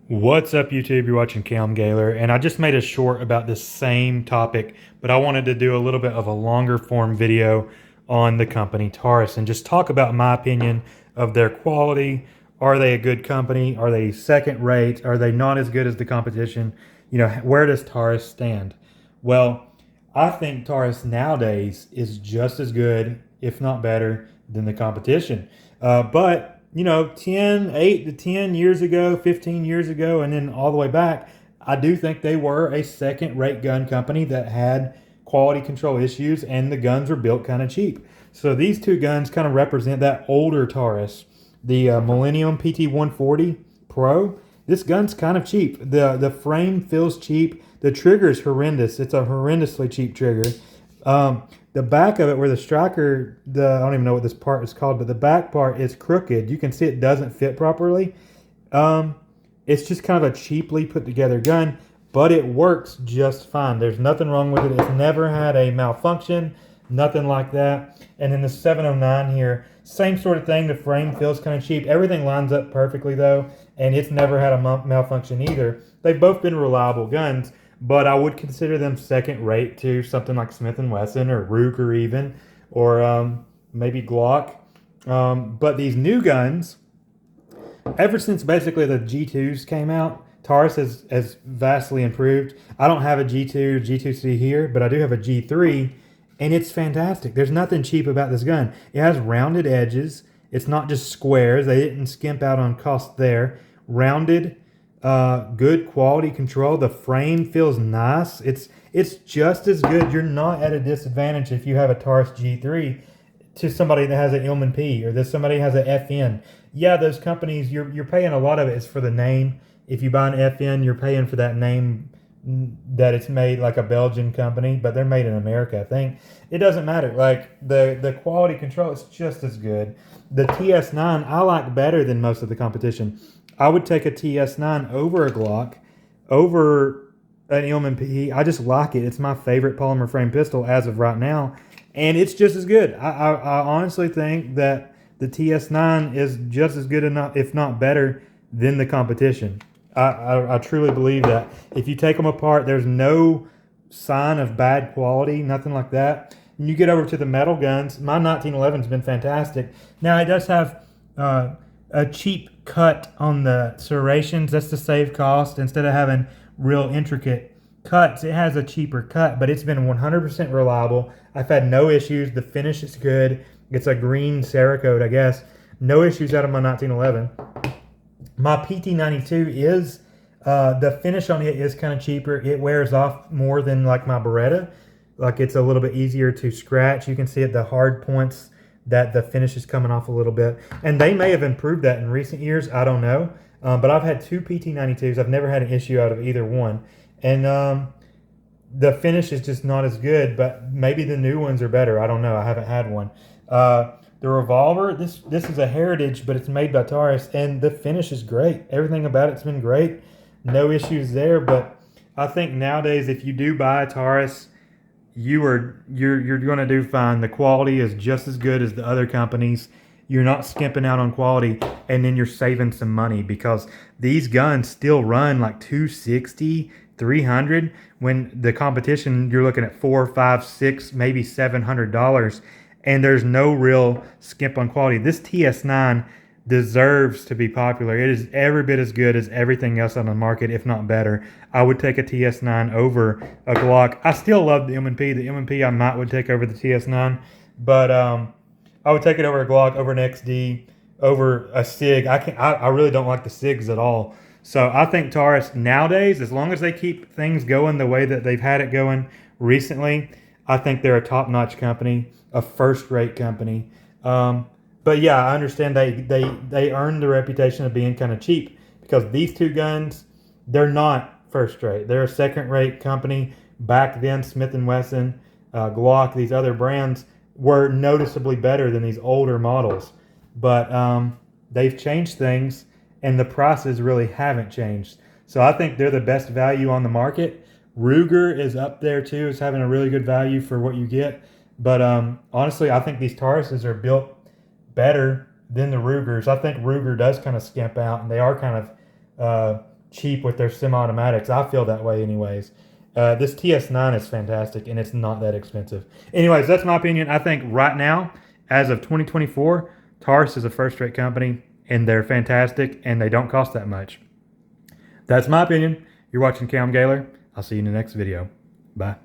What's up, YouTube? You're watching Cam Gaylor, and I just made a short about this same topic, but I wanted to do a little bit of a longer form video on the company Taurus and just talk about my opinion of their quality. Are they a good company? Are they second rate? Are they not as good as the competition? Where does Taurus stand? Well, I think Taurus nowadays is just as good, if not better, than the competition. But 8 to 10 years ago, 15 years ago, and then all the way back, I do think they were a second rate gun company that had quality control issues, and the guns were built kind of cheap. So these two guns kind of represent that older Taurus. The Millennium PT-140 Pro, this gun's kind of cheap. The frame feels cheap. The trigger is horrendous. It's a horrendously cheap trigger. The back of it, where the striker, I don't even know what this part is called, but the back part is crooked. You can see it doesn't fit properly. It's just kind of a cheaply put together gun, but it works just fine. There's nothing wrong with it. It's never had a malfunction, nothing like that. And then the 709 here, same sort of thing. The frame feels kind of cheap. Everything lines up perfectly though, and it's never had a malfunction either. They've both been reliable guns, but I would consider them second rate to something like Smith & Wesson or Ruger even, or maybe Glock. But these new guns, ever since basically the G2s came out, Taurus has vastly improved. I don't have a G2 G2C here, but I do have a G3, and it's fantastic. There's nothing cheap about this gun. It has rounded edges. It's not just squares. They didn't skimp out on cost there. Rounded, good quality control. The frame feels nice. It's just as good. You're not at a disadvantage if you have a Taurus G3 to somebody that has an Ilman P or that somebody has an FN. Yeah, those companies, you're paying a lot of it is for the name. If you buy an FN, you're paying for that name that it's made like a Belgian company, but they're made in America, I think. It doesn't matter. Like the quality control is just as good. The TS9 I like better than most of the competition. I would take a TS9 over a Glock, over an Ilman P. I just like it. It's my favorite polymer frame pistol as of right now, and it's just as good. I honestly think that the TS9 is just as good, enough, if not better, than the competition. I truly believe that. If you take them apart, there's no sign of bad quality, nothing like that. And you get over to the metal guns, my 1911's been fantastic. Now, it does have a cheap cut on the serrations. That's to save cost. Instead of having real intricate cuts, it has a cheaper cut, but it's been 100% reliable. I've had no issues. The finish is good. It's a green Cerakote, I guess. No issues out of my 1911. My PT92 is, the finish on it is kind of cheaper. It wears off more than like my Beretta. Like it's a little bit easier to scratch. You can see at the hard points that the finish is coming off a little bit. And they may have improved that in recent years. I don't know. But I've had two PT92s. I've never had an issue out of either one. And the finish is just not as good, but maybe the new ones are better. I don't know. I haven't had one. The revolver, this is a Heritage, but it's made by Taurus, and the finish is great. Everything about it's been great. No issues there, but I think nowadays if you do buy a Taurus, you're going to do fine. The quality is just as good as the other companies. You're not skimping out on quality, and then you're saving some money because these guns still run like 260, 300, when the competition you're looking at $4, $5, $6, maybe $700, and there's no real skimp on quality. This TS9 deserves to be popular. It is every bit as good as everything else on the market, if not better. I would take a TS9 over a Glock. I still love the M&P. The M&P I might would take over the TS9, but I would take it over a Glock, over an XD, over a SIG. I really don't like the SIGs at all. So I think Taurus nowadays, as long as they keep things going the way that they've had it going recently, I think they're a top-notch company, a first-rate company. But yeah, I understand they earned the reputation of being kind of cheap because these two guns, they're not first-rate. They're a second-rate company. Back then, Smith & Wesson, Glock, these other brands were noticeably better than these older models. But they've changed things, and the prices really haven't changed. So I think they're the best value on the market. Ruger is up there too, is having a really good value for what you get. But honestly, I think these Tauruses are built better than the Rugers. I think Ruger does kind of skimp out, and they are kind of cheap with their semi-automatics. I feel that way anyways. This TS9 is fantastic, and it's not that expensive. Anyways, that's my opinion. I think right now, as of 2024, Taurus is a first-rate company, and they're fantastic, and they don't cost that much. That's my opinion. You're watching Cam Gaylor. I'll see you in the next video. Bye.